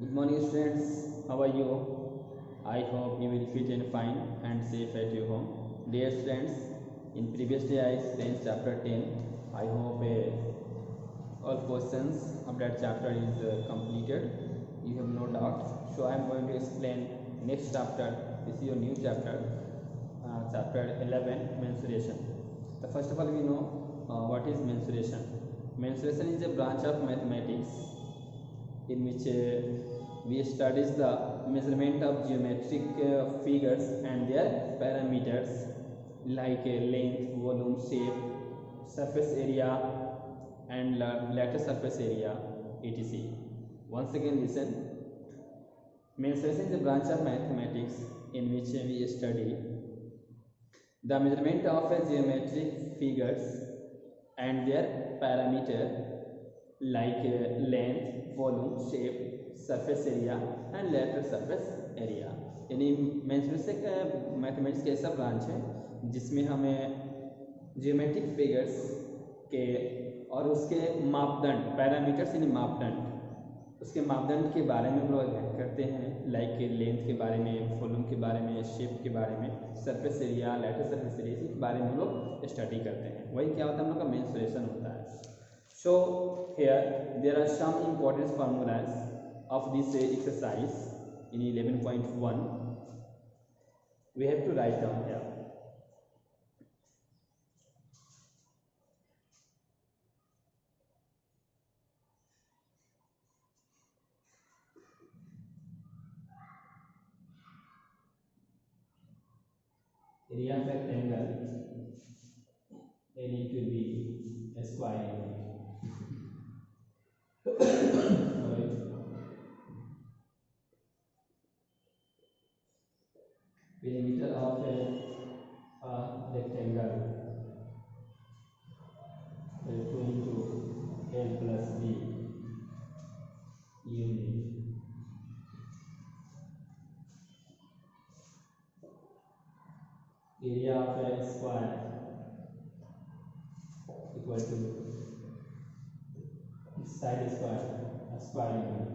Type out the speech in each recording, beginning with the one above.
Good morning, students. How are you? I hope you will fit and fine and safe at your home. Dear students, in previous day I explained chapter 10. I hope all questions of that chapter is completed. You have no doubt. So I am going to explain next chapter. This is your new chapter, chapter 11, mensuration. So first of all, we know what is mensuration. Mensuration is a branch of mathematics in which we studies the measurement of geometric figures and their parameters like length, volume, shape, surface area and lateral surface area, etc. Once again listen. Mensuration is a branch of mathematics in which we study the measurement of geometric figures and their parameter like length, volume, shape, surface area and lateral surface area. यानी mensuration एक mathematics का ऐसा branch है जिसमें हमें geometric figures के और उसके मापदंड, पैरामीटर्स यानी मापदंड, उसके मापदंड के बारे में हम लोग अध्ययन करते हैं, लाइक लेंथ के बारे में, वॉल्यूम के बारे में, शेप के बारे में, surface area, lateral surface area के बारे में हम लोग स्टडी करते हैं. वही क्या होता है, हम लोग का मेंसुरेशन होता है. So here there are some important formulas of this exercise in 11.1. We have to write down here. Area of rectangle A need to be a square unit. Sorry. Perimeter of a rectangle is 2 into L plus B unit. Area of a square equal to side square, a square unit.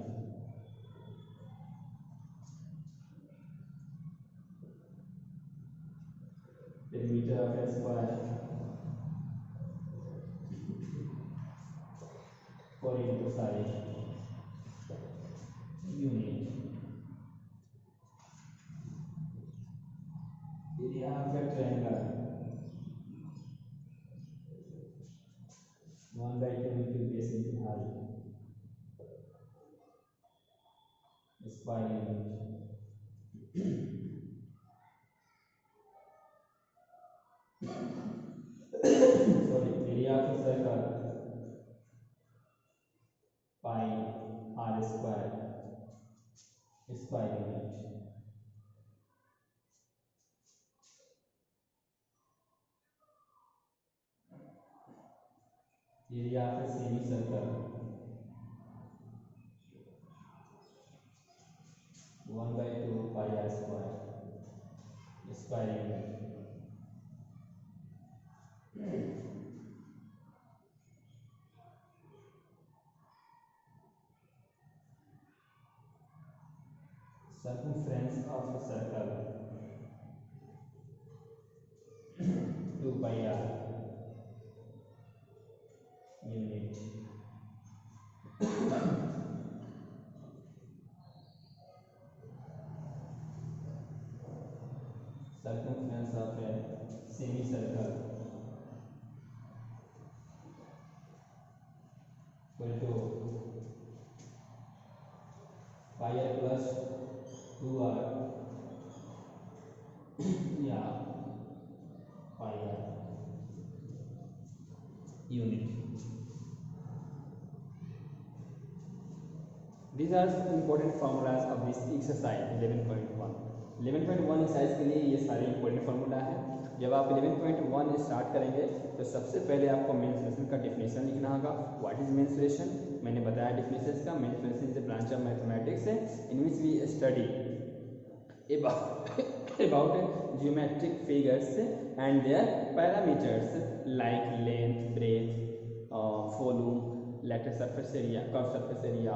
Perimeter of a square 4 into side unit. Area of a triangle 1 by 2 into base into height, square unit. Sorry, area of a circle pi r square, square unit. Area of a semicircle 1 by 2 pi r square, square unit. Circumference of a circle 2 pi r unit. Circumference of a semicircle equal to pi r plus 2r, yeah, pi r unit. These are important formulas of this exercise 11.1. 11.1 exercise के लिए ये सारे important formula है. जब आप 11.1 start करेंगे तो सबसे पहले आपको मेंसुरेशन का डेफिनेशन लिखना होगा. What is mensuration? मैंने बताया डेफिनेशन का. Mensuration is a branch of mathematics in which we study about geometric figures and their parameters like length, breadth, volume, lateral surface area, curved surface area,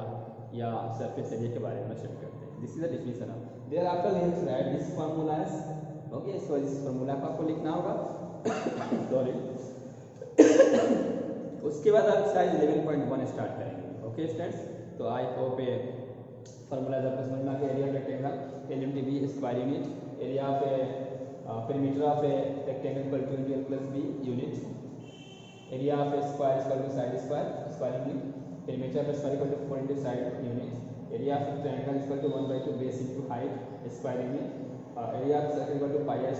या surface area के बारे में study करते हैं। This is the definition of there after we have write this formulas. Okay, so इस formula को आपको लिखना होगा सॉरी उसके बाद आप एक्सरसाइज 11.1 स्टार्ट करेंगे। ओके स्टूडेंट्स, तो आई होप ए फॉर्मूला आपको समझ में आ गया। Area of rectangle l into b square unit, area of a perimeter of a rectangle equal to into l plus b unit, area of a square is equal to side square unit, perimeter of a square equal to 4 into side unit, area of a triangle is equal to 1 by 2 base into height square unit, area of a circle equal to pi r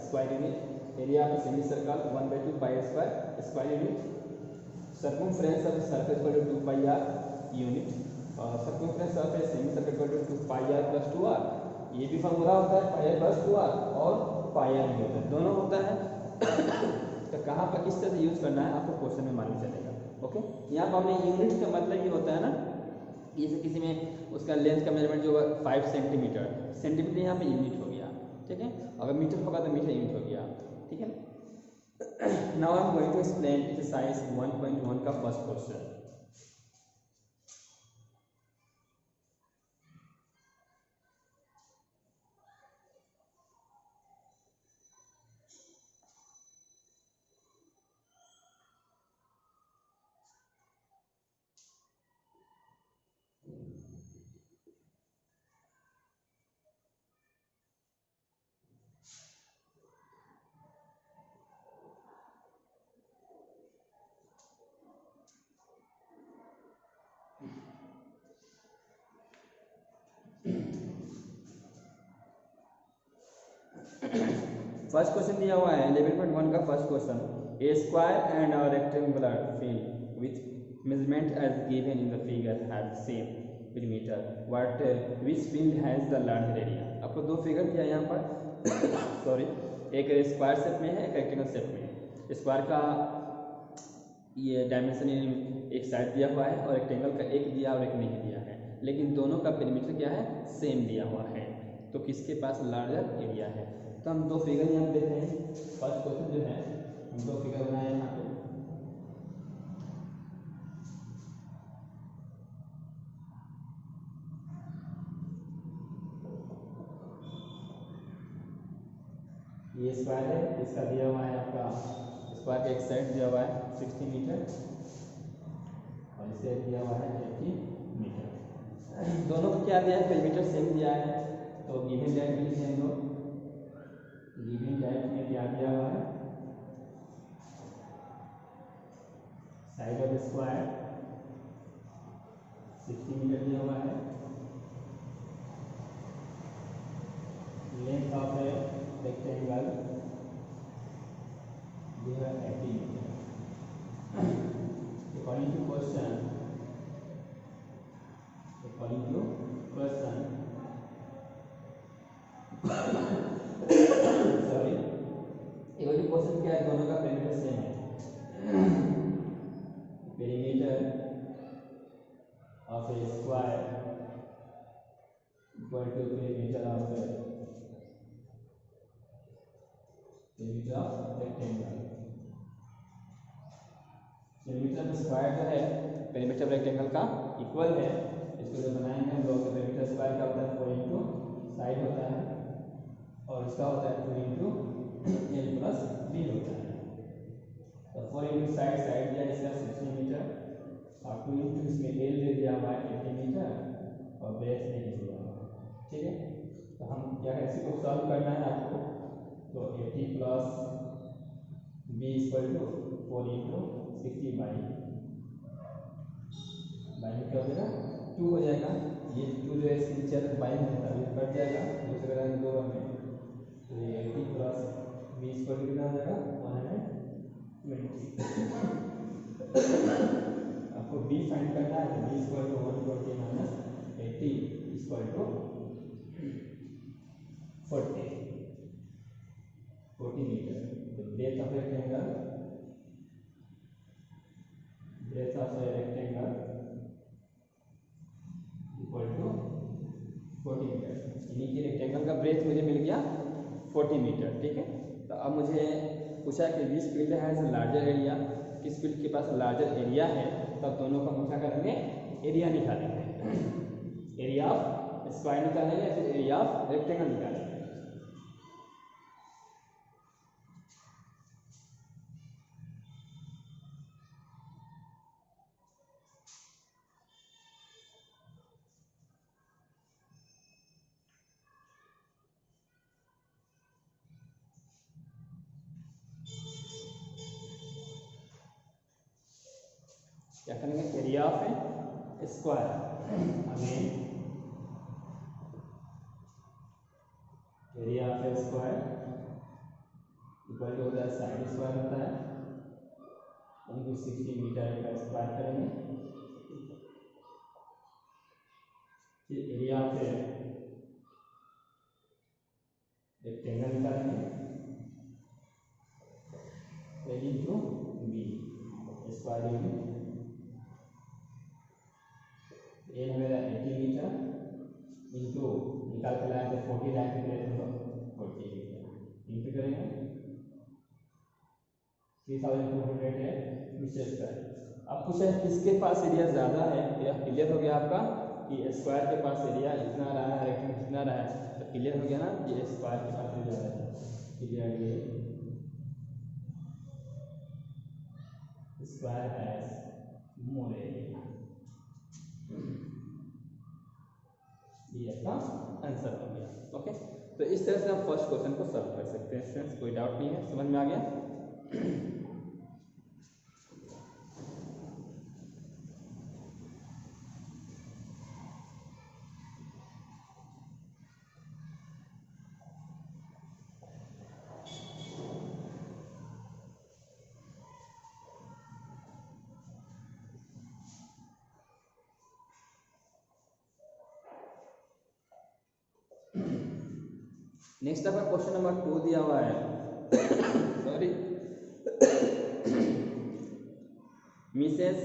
square unit, area of a semicircle 1 by 2 pi r square unit, circumference of a circle equal to 2 pi r unit, circumference of a semicircle equal to 2 pi r plus 2r। ये भी formula होता है पाई r plus 2r और पाई are भी होता है, दोनों होता है। तो कहाँ पर किस तरह से यूज करना है आपको क्वेश्चन में मालूम चलेगा। ओके, यहाँ पर हमने यूनिट का मतलब ये होता है ना, जैसे किसी में उसका लेंथ का मेजरमेंट जो 5 सेंटीमीटर, सेंटीमीटर यहाँ पे यूनिट हो गया, ठीक है। अगर मीटर होगा तो मीटर यूनिट हो गया, ठीक है। Now I am going to explain exercise 1.1 का फर्स्ट क्वेश्चन। फर्स्ट क्वेश्चन दिया हुआ है 11.1 का first question, a square and a rectangular field with measurement as given in the figure have same perimeter what which field has the larger area. आपको दो figure दिया है यहाँ पर सॉरी, एक स्क्वायर शेप में है, एक रेक्टेंगल शेप में है। स्क्वायर का ये डायमेंशन एक साइड दिया हुआ है और रेक्टेंगल का एक दिया और एक नहीं दिया है, लेकिन दोनों का पेरीमीटर क्या है, सेम दिया हुआ है। तो किसके पास लार्जर एरिया है? तो हम दो फिगर यहाँ देख रहे हैं। फर्स्ट क्वेश्चन जो है हम दो फिगर बनाए यहाँ पे, ये स्क्वायर है, इसका दिया हुआ है आपका स्क्वायर का एक साइड दिया हुआ है 60 मीटर और इसे दिया हुआ है 80 मीटर। दोनों को क्या दिया है, पेरीमीटर सेम दिया है। तो गिवन डाइट में लिखे हम लोग, गिवन डाइट में क्या दिया हुआ है, साइड ऑफ स्क्वायर 60 मीटर दिया हुआ है, लेंथ ऑफ ए रेक्टेंगल जो है 80 metre. According to question, sorry, question क्या है, दोनों का पेरीमीटर सेम है। Perimeter of a square equal to perimeter of rectangle. Perimeter square जो है पेरीमीटर रेक्टेंगल का इक्वल है। इसको जो बनाएंगे हम लोग, पेरीमीटर स्क्वायर का होता है 4 इंटू साइड होता है और इसका होता है 2 इंटू एल प्लस बी होता है। तो 4 इंटू साइड दिया इसका 60 मीटर और 2 इंटू इसमें एल दे दिया हुआ है 80 मीटर और बेस नहीं दिया हुआ है, ठीक है। तो हम क्या है, इसी को सॉल्व करना है आपको। तो 80 plus b equal to 4 into 60 by क्या हो जाएगा 2 हो जाएगा। ये 2 जो है इसके नीचे बाई में है तभी कट जाएगा, दूसरे रंग दो में। तो ये 80 प्लस 20 पर कितना हो जाएगा 120। आपको बी फाइंड करना है, तो b equal to 120 minus 80 equal to 40 metre. तो breadth of rectangle equal to 40 metre. यानी कि रेक्टेंगल का ब्रेथ मुझे मिल गया 40 मीटर, ठीक है। तो अब मुझे पूछा कि विच फील्ड हैज लार्जर एरिया, किस फील्ड के पास लार्जर एरिया है, तब दोनों का हम क्या करेंगे एरिया निकालेंगे, एरिया ऑफ स्क्वायर निकालेंगे, फिर एरिया ऑफ रेक्टेंगल निकालेंगे। क्या करेंगे, area of square, again area of square equal to होता है साइड स्क्वायर होता है, इनको 60 मीटर का स्क्वायर करेंगे। फिर एरिया ऑफ रेक्टेंगल निकालेंगे, a into b square unit, ए मेरा 80 मीटर इंटू निकाल के लाए थे 40 लाइन के लिए तो 40 मीटर इंटू करेंगे 3200 मीटर स्क्वायर। अब पूछा है किसके पास एरिया ज़्यादा है, यह क्लियर हो गया आपका कि स्क्वायर के पास एरिया इतना रहा है, रेक्टेंगल कितना रहा है, तो क्लियर हो गया ना कि स्क्वायर के पास एरिया ज़्यादा है। क्लियर, ये स्क्वायर हैज मोर एरिया, ये आपका आंसर हो गया। ओके, तो इस तरह से हम फर्स्ट क्वेश्चन को सॉल्व कर सकते हैं स्टूडेंट्स, कोई डाउट नहीं है, समझ में आ गया। नेक्स्ट आपका क्वेश्चन नंबर 2 दिया हुआ है sorry Mrs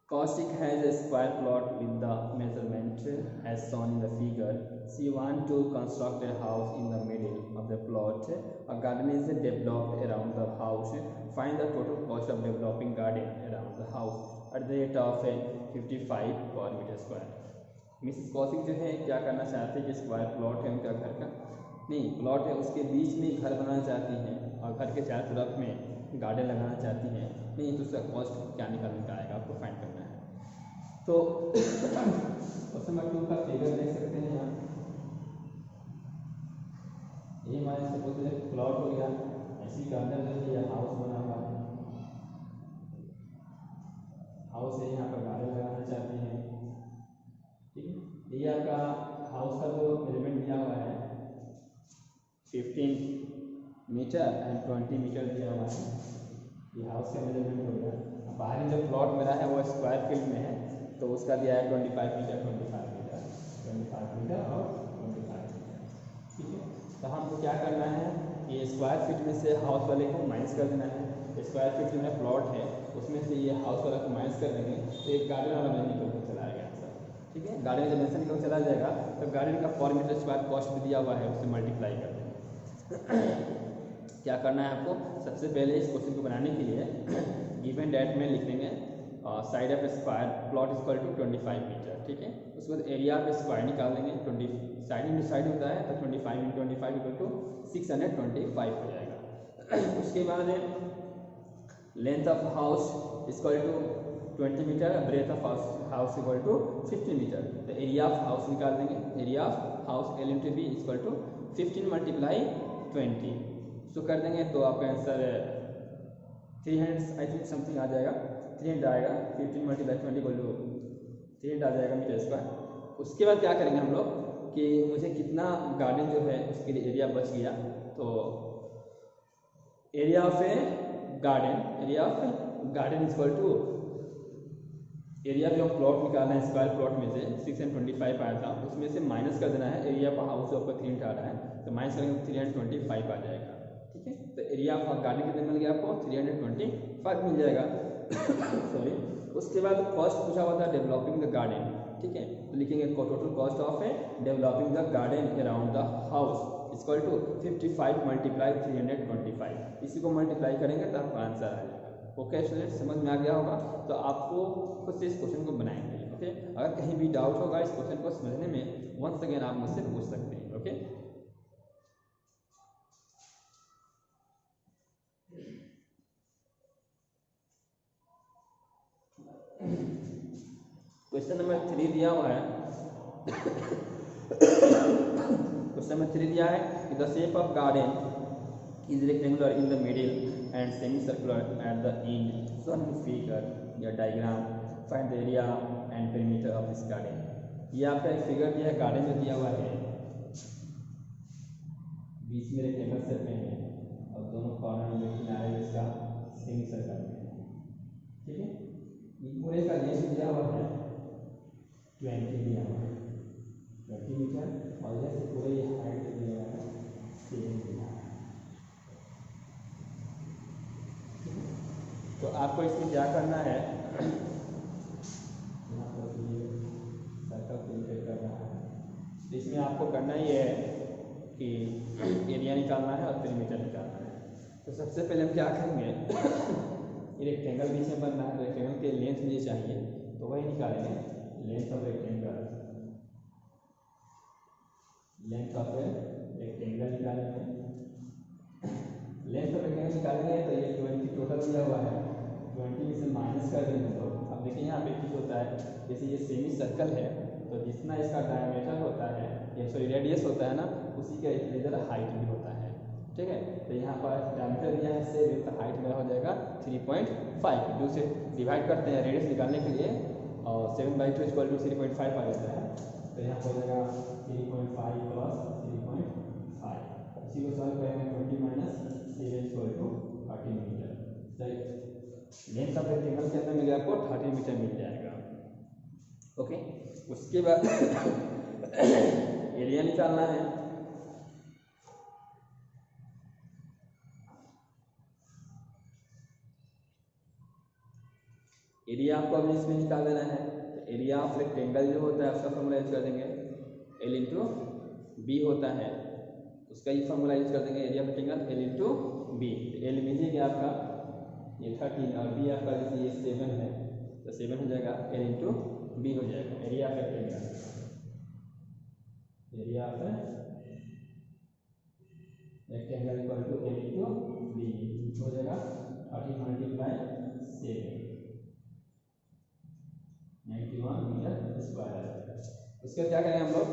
Kaushik has a square plot with the measurement as shown in the figure. She wants to construct a house in the middle of the plot. A garden is developed around the house. Find the total cost of developing garden around the house at the rate of 55 per meter square. Mrs Kaushik जो है क्या करना चाहते हैं कि square plot है उनका घर का, नहीं प्लॉट है, उसके बीच में घर बनाना चाहती हैं और घर के चारों तरफ में गार्डन लगाना चाहती हैं, नहीं तो उसका कॉस्ट क्या निकल का आएगा आपको फाइंड करना है। तो क्वेश्चन नंबर 2 का फिगर देख सकते हैं यहाँ, ये हमारे सपोज प्लॉट हो गया, ऐसी गार्डन है, यह हाउस बना हुआ है, हाउस है, यहाँ पर गार्डन लगाना चाहती हैं, ठीक है। ये आपका हाउस का जो मेजरमेंट दिया हुआ है 15 मीटर एंड 20 मीटर दिया हुआ है, ये हाउस का मेजरमेंट हो गया। बाहरी जो प्लॉट मेरा है वो स्क्वायर फीट में है, तो उसका दिया है 25 मीटर 25 मीटर 25 मीटर और 25 मीटर, ठीक है। तो हमको क्या करना है, ये स्क्वायर फीट में से हाउस वाले को माइनस कर देना है, स्क्वायर फीट जो मेरा प्लॉट है उसमें से ये हाउस वाला को माइनस कर देंगे तो एक गार्डन वाला में निकल कर चला आएगा आंसर, ठीक है। गार्डन जब मेंशन निकल चला जाएगा तो गार्डन का पर मीटर स्क्वायर कॉस्ट भी दिया हुआ है, उससे मल्टीप्लाई कर देंगे। क्या करना है आपको, सबसे पहले इस क्वेश्चन को बनाने के लिए गिवन डेट में लिख देंगे side of square plot equal to 25 metre, ठीक है। उसके बाद एरिया ऑफ स्क्वायर निकाल देंगे, 20 साइड इंटू साइड होता है तो 25 इंटू 25 इक्वल टू 625 हो जाएगा। उसके बाद length of house equal to 20 metre, breadth of house equal to 50 metre, तो एरिया ऑफ हाउस निकाल देंगे, area of house L into b equal to 15 multiply 20, तो कर देंगे तो आपका आंसर 300 आई थिंक समथिंग आ जाएगा, 300 आएगा, 15 मल्टीप्लाई 20 इक्वल टू 300 आ जाएगा मीटर स्क्वायर। उसके बाद क्या करेंगे हम लोग कि मुझे कितना गार्डन जो है उसके लिए एरिया बच गया, तो area of a garden equal to area जो प्लॉट निकालना है स्क्वायर प्लॉट में से 625 आया था, उसमें से माइनस कर देना है एरिया ऑफ हाउस जो आपका 300 आ रहा है, तो माइनस करेंगे 325 आ जाएगा, ठीक है। तो एरिया ऑफ गार्डन कितने मिल गया आपको, 325 मिल जाएगा सॉरी। उसके बाद कॉस्ट पूछा हुआ था डेवलपिंग द गार्डन, ठीक है, तो लिखेंगे total cost of a developing the garden around the house equal to 55 multiply 325, इसी को मल्टीप्लाई करेंगे तो आपका आंसर आ जाएगा, ओके स्टूडेंट, समझ में आ गया होगा। तो आपको खुद से इस क्वेश्चन को बनाएंगे। ओके, अगर कहीं भी डाउट होगा इस क्वेश्चन को समझने में, वंस अगेन आप मुझसे पूछ सकते हैं। ओके, क्वेश्चन नंबर 3 दिया हुआ है। क्वेश्चन नंबर 3 दिया है कि the shape of garden is rectangular in the middle and semicircular at the end, shown in figure या diagram, find the area and perimeter of this garden. ये आपका एक फिगर दिया है, गार्डन में दिया हुआ है, बीच में रेक्टेंगल शेप में है और दोनों कॉर्नर में किनारे में इसका सेमी सर्कल में है। ठीक है, ये पूरे का लेंथ दिया हुआ है 20 दिया हुआ है, 20 मीटर, और इधर से पूरे ये हाइट दिया हुआ है 7 दिया है। तो आपको इसमें क्या करना है, यहाँ पर सर्कल क्रिएट करना है। तो इसमें आपको करना ये है कि एरिया निकालना है और पेरीमीटर निकालना है। तो सबसे पहले हम क्या करेंगे, ये रेक्टेंगल बीच में बनना है, तो रेक्टेंगल के लेंथ मुझे चाहिए, तो वही निकालेंगे, length of rectangle, length of rectangle निकालेंगे। लेंथ ऑफ रेक्टेंगल निकालेंगे तो ये 20 टोटल दिया हुआ है, 20 में से माइनस कर देंगे। तो अब देखिए यहाँ पे चीज़ होता है, जैसे ये सेमी सर्कल है तो जितना इसका डायमीटर होता है, ये सॉरी रेडियस होता है ना, उसी का इधर हाइट भी होता है। ठीक है, तो यहाँ पर डायमीटर दिया है 7, तो हाइट मेरा हो जाएगा 3.5। 2 से डिवाइड करते हैं रेडियस निकालने के लिए, और 7/2 = 3.5 आ जाता है। तो यहाँ पर हो जाएगा 3.5 + 3.5, इसी को सॉल्व करेंगे, 20 - 7 = 30 मीटर। लेंथ ऑफ रेक्टेंगल के अंदर मिलेगा आपको 30 मीटर मिल जाएगा। ओके, उसके बाद एरिया निकालना है। एरिया आपको अभी इसमें निकाल देना है। तो एरिया ऑफ रेक्टेंगल जो होता है उसका फॉर्मूला यूज कर देंगे, L × B होता है, उसका ही फॉर्मूला यूज कर देंगे, area of rectangle L × B। L मिल गया आपका ये 13 और B आपका जैसे ये 7 है, तो 7 हो जाएगा, L × B हो जाएगा area of rectangle. Area of rectangle equal to L × B हो जाएगा 30 × 7, 91 मीटर स्क्वायर। उसके बाद क्या करेंगे हम लोग,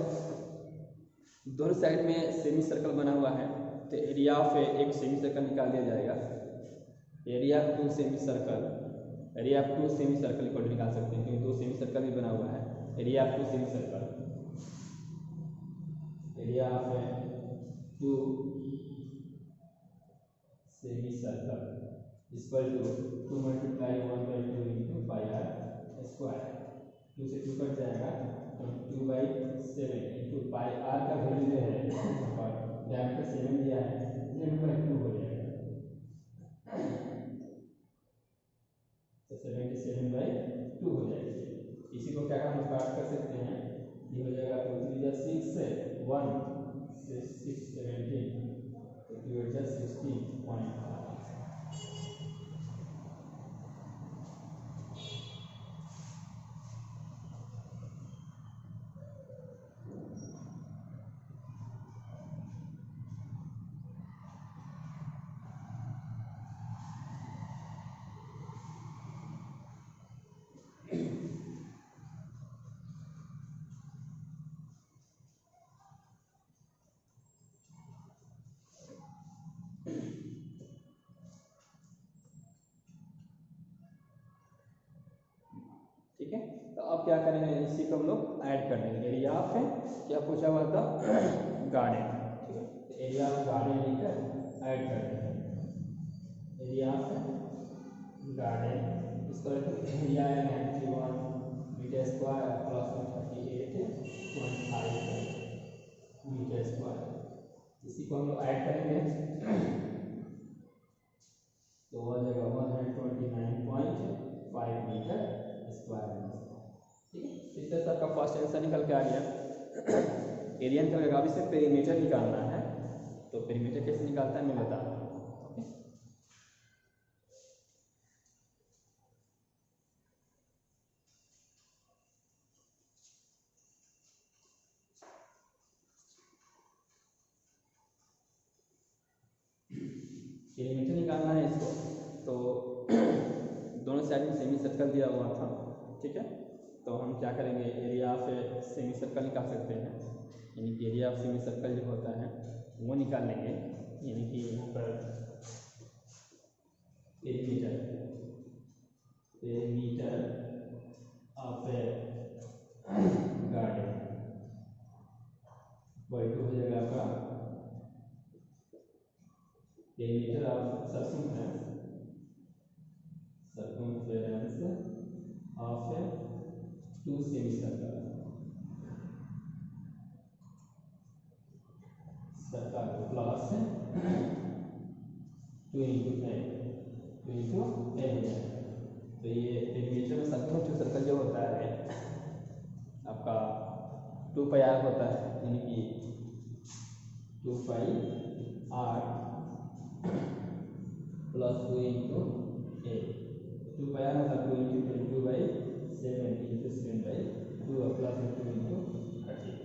दोनों साइड में सेमी सर्कल बना हुआ है, तो एरिया ऑफ एक सेमी सर्कल निकाल दिया जाएगा। Area of 2 semicircle, area of 2 semicircle equal निकाल सकते हैं, क्योंकि 2 सेमी सर्कल भी बना हुआ है। Area of 2 semicircle, area of 2 semicircle equal to 2 × 1/2 × πr square. 2 से 2 कट जाएगा, तो 2/7 × πr का वैल्यू जो है डायमीटर 7 दिया है, 7/2 हो जाएगा, तो 77/2 हो जाएगी। इसी को क्या हम काट कर सकते हैं, ये हो जाएगा 2 × 3 = 6, 1 6 6 17, तो 2 × 16.5। ठीक है, तो अब क्या करेंगे, इसी को हम लोग ऐड कर देंगे। एरिया ऑफ क्या पूछा हुआ था, गार्डन। ठीक है, तो एरिया ऑफ गार्डन लेकर ऐड कर देंगे, एरिया ऑफ गार्डन इसको एरिया है 91 metre square plus 38.5 metre square. इसी को हम लोग ऐड करेंगे, तो हो जाएगा 129.5 मीटर स्क्वायर। ठीक है, इस तरह से आपका फर्स्ट आंसर निकल के आ गया। एरिया निकलेगा, अब इससे पेरीमीटर निकालना है, तो पेरीमीटर कैसे निकालता है मैं बता रहा हूँ। ओके, पेरीमीटर निकालना है इसको, तो दोनों साइड में सेमी सर्कल दिया हुआ था, ठीक है। तो हम क्या करेंगे, एरिया ऑफ सेमी सर्कल निकाल सकते हैं, यानी कि एरिया ऑफ सेमी सर्कल जो होता है वो निकाल लेंगे, यानी कि यहाँ पर perimeter of garden equal to हो जाएगा आपका perimeter of circumference of two semicircle plus 2 into n। तो ये पेरीमीटर में सर्कल जो होता है आपका 2 पाई आर होता है, यानी कि 2 pi r plus 2 into a. 2 pi r मतलब 2 इंटू 22/7 इंटू 7/2 प्लस 2 इंटू 30।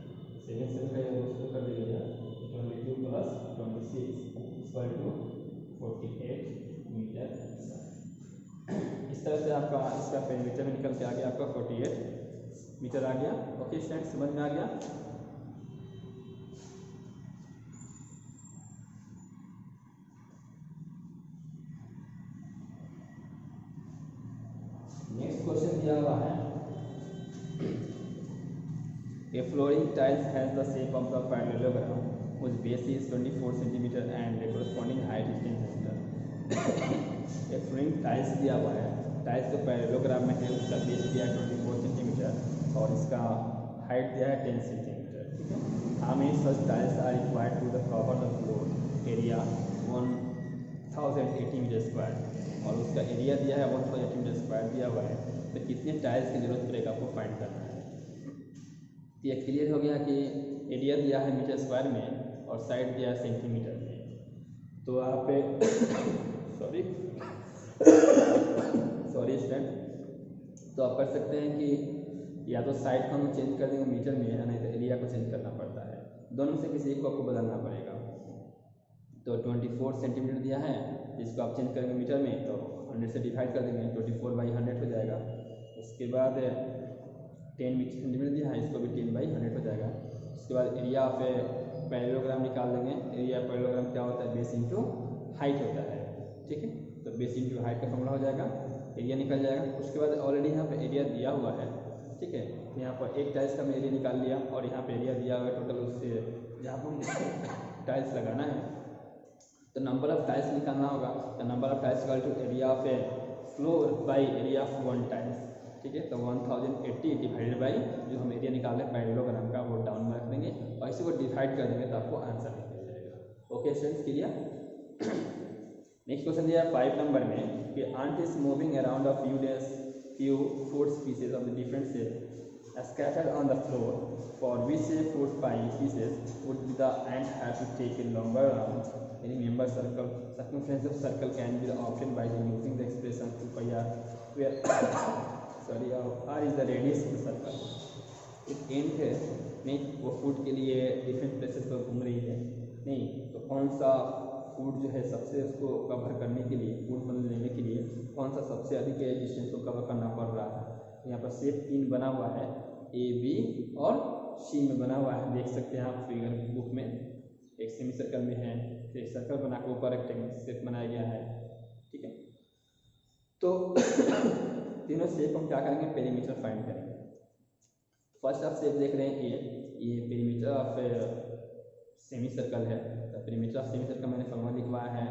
7 7 का ये कर दीजिएगा, 22 प्लस 26 इक्वल टू 48 मीटर। इस तरह से आपका इसका पेरीमीटर में निकल के आ गया, आपका 48 मीटर आ गया। ओके स्टूडेंट, समझ में आ गया। नेक्स्ट क्वेश्चन दिया हुआ है, A flooring tiles has the shape of the parallelogram whose base is 24 cm and the corresponding height is 10 cm। A flooring tiles दिया हुआ है, टाइल्स जो पैरेललोग्राम में है उसका बेस दिया है 24 सेंटीमीटर और इसका हाइट दिया है 10 सेंटीमीटर, ठीक है। How many such tiles are required to the cover the floor area 1080 metre square, और उसका एरिया दिया है 1080 मीटर स्क्वायर दिया हुआ है, तो कितने टाइल्स की जरूरत पड़ेगा आपको फाइंड करना है। ये क्लियर हो गया कि एरिया दिया है मीटर स्क्वायर में और साइड दिया है सेंटीमीटर में। तो आप सॉरी स्टूडेंट, तो आप कर सकते हैं कि या तो साइड को हम चेंज कर देंगे मीटर में, या नहीं तो एरिया को चेंज करना पड़ता है, दोनों में से किसी एक को आपको बदलना पड़ेगा। तो 24 सेंटीमीटर दिया है, जिसको आप चेंज करेंगे मीटर में तो 100 से डिवाइड कर देंगे, 24/100 हो जाएगा। उसके बाद 10 सेंटीमीटर दिया है, इसको भी 10/100 हो जाएगा। उसके बाद एरिया ऑफ पैरेललोग्राम निकाल देंगे। एरिया पैरेललोग्राम क्या होता है, बेस इंटू हाइट होता है, ठीक है। तो बेस इंटू हाइट का फॉर्मूला हो जाएगा, एरिया निकल जाएगा। उसके बाद ऑलरेडी यहाँ पे एरिया दिया हुआ है, ठीक है। तो यहाँ पर एक टाइल्स का मैं एरिया निकाल लिया और यहाँ पे एरिया दिया हुआ है टोटल, उससे जहाँ पर टाइल्स लगाना है तो नंबर ऑफ टाइल्स निकालना होगा। तो number of tiles equal to area of a floor by area of 1 tiles, ठीक है। तो 1080 डिवाइडेड बाई जो हम एरिया निकाल रहे हैं पैरेललोग्राम का, वो डाउन में रख देंगे और इसी को डिवाइड कर देंगे तो आपको आंसर निकल जाएगा। Okay students, clear. Next question दिया है 5 नंबर में कि ant is moving around a few food pieces of the different shape scattered on the floor, for which food pieces would be the ant have to take a longer round। Any member circumference of circle can be obtained by using the expression 2 pi r, where sorry r is the radius of the circle। एक एंट है नहीं, वो food के लिए different places पर घूम रही है नहीं, तो कौन सा फूड जो है सबसे उसको कवर करने के लिए, फूड बन लेने के लिए कौन सा सबसे अधिक डिस्टेंस को कवर करना पड़ रहा है। तो यहाँ पर शेप 3 बना हुआ है, ए बी और सी में बना हुआ है, देख सकते हैं आप फिगर बुक में। एक सेमी सर्कल में है, फिर एक सर्कल बना के ऊपर रेक्टेंगल शेप बनाया गया है, ठीक है। तो तीनों शेप हम क्या करेंगे, पेरीमीटर फाइंड करेंगे। फर्स्ट आप शेप देख रहे हैं ये पेरीमीटर ऑफ सेमी सर्कल है। तो पेरीमीटर ऑफ सेमी सर्कल मैंने फॉर्मूला लिखवाया है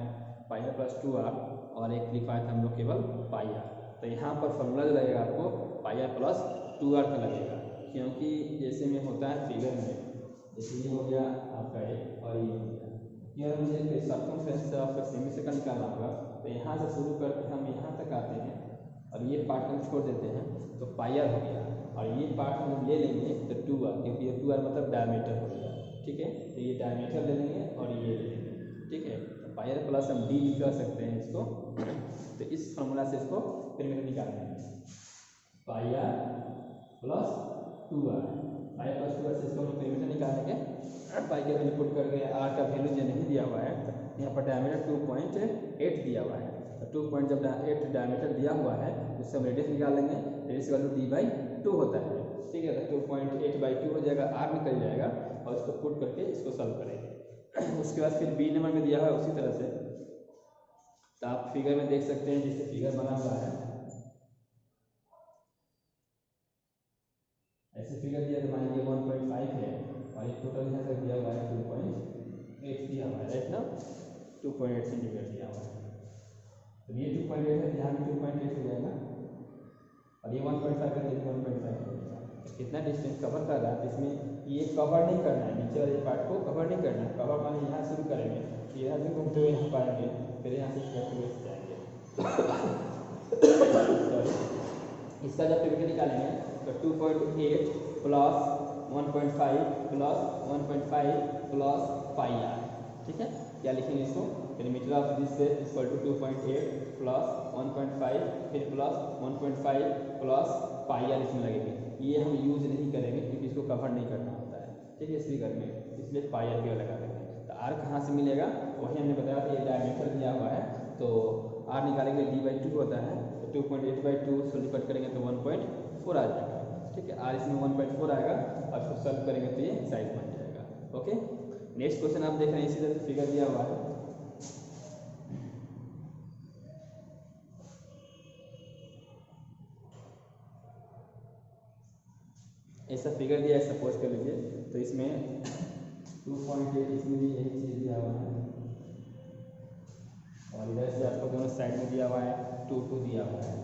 पाई आर प्लस 2r, और एक लिखवाया था हम लोग केवल पाई आर। तो यहाँ पर फॉर्मूला जो लगेगा आपको पाई आर प्लस 2r का लगेगा, क्योंकि जैसे में होता है फिगर में, जैसे ये हो गया आपका एक और ये हो गया, यहाँ मुझे सर्कमफ्रेंस ऑफ सेमी सर्कल निकालना होगा। तो यहाँ से शुरू करके हम यहाँ तक आते हैं और ये पार्ट हम छोड़ देते हैं, तो पाई आर हो गया, और ये पार्ट हम ले लेंगे तो 2r, क्योंकि ये 2r मतलब डायमीटर हो गया, ठीक है। तो ये डायमीटर ले लेंगे और ये ले लेंगे, ठीक है। तो पाई आर प्लस हम डी लिख सकते हैं इसको। तो इस फॉर्मूला से इसको पेरीमीटर निकालेंगे, pi r plus 2r, pi r plus 2r से इसको हम पेरीमीटर निकालेंगे। पाई के वैल्यू पुट करके आर का वैल्यू जो नहीं दिया हुआ है यहाँ पर डायमीटर 2.8 दिया हुआ है, तो 2.8 डायमीटर दिया हुआ है, उससे हम रेडियस निकाल लेंगे। रेडियस इक्वल टू d/2 होता है, ठीक है। तो 2.8/2 हो जाएगा, r निकल जाएगा, और इसको पुट करके इसको सॉल्व करेंगे। उसके बाद फिर बी नंबर में दिया हुआ है उसी तरह से, तो आप फिगर में देख सकते हैं, जैसे फिगर बना हुआ है ऐसे फिगर दिया, तो मान लीजिए 1.5 है और ये टोटल यहाँ तक दिया हुआ है 2.8 दिया हुआ है, राइट ना, 2.8 सेंटीमीटर दिया हुआ है। तो ये 2.8 है, यहाँ भी 2.8 हो जाएगा, और ये 1.5 है, ये 1.5 हो जाएगा। तो कितना डिस्टेंस कवर कर रहा है, तो इसमें ये कवर नहीं करना है, नीचे वाले पार्ट को कवर नहीं करना है। कवर माने यहाँ शुरू करेंगे, फिर यहाँ से घूमते हुए यहाँ पाएंगे, फिर यहाँ से करते हुए जाएंगे। इसका जब पेरिमीटर निकालेंगे तो 2.8 plus 1.5 plus 1.5 plus pi r, ठीक है। क्या लिखेंगे इसको, perimeter of this equal to 2.8 plus 1.5 फिर प्लस 1.5 प्लस पाई आर इसमें लगेगी। ये हम यूज नहीं करेंगे क्योंकि इसको कवर नहीं करना होता है, ठीक है, इस फिगर में, इसलिए पाई आर केवल लगा देंगे। तो आर कहाँ से मिलेगा, वही हमने बताया था, ये डायमीटर दिया हुआ है, तो आर निकालेंगे d/2 होता है, तो 2.8/2 सॉल्व कट करेंगे तो 1.4 आ जाएगा, ठीक है। आर इसमें 1.4 आएगा, और इसको सॉल्व करेंगे तो ये साइज बन जाएगा। ओके, नेक्स्ट क्वेश्चन आप देख रहे हैं, इसी तरह फिगर दिया हुआ है। ऐसा फिगर दिया है, सपोज कर लीजिए, तो इसमें 2.8 इसमें भी यही चीज़ दिया हुआ है, और इधर से आपको दोनों साइड में दिया हुआ है 2 दिया हुआ है,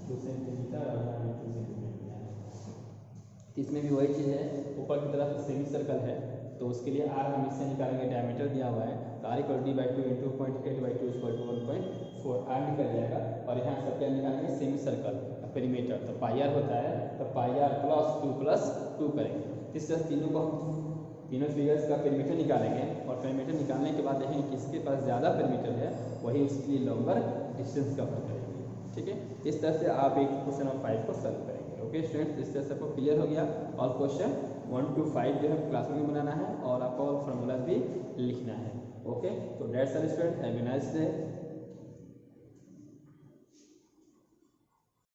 2 सेंटीमीटर और यहाँ भी 2 सेंटीमीटर दिया है। इसमें भी वही चीज़ है, ऊपर की तरफ सेमी सर्कल है, तो उसके लिए आर हम इससे निकालेंगे, डायमीटर दिया हुआ है, तो r equal d/2 into 0.8/2 equal to 1.4, r निकल जाएगा। और यहाँ सब क्या निकालेंगे, सेमी सर्कल पेरीमीटर, तो पाई आर होता है, तो पाई आर प्लस 2 करेंगे। इस तरह तीनों फिगर्स का पेरीमीटर निकालेंगे, और पेरीमीटर निकालने के बाद देखेंगे किसके पास ज़्यादा पेरीमीटर है, वही उसके लिए लॉन्गर डिस्टेंस कवर करेंगे, ठीक है। इस तरह से आप एक क्वेश्चन नंबर 5 को सॉल्व करेंगे। ओके स्टूडेंट्स, इस तरह से आपको क्लियर हो गया। और क्वेश्चन 1 to 5 जो है क्लासरूम में बनाना है, और आपको फॉर्मूला भी लिखना है। ओके, तो that's all student, have a nice day.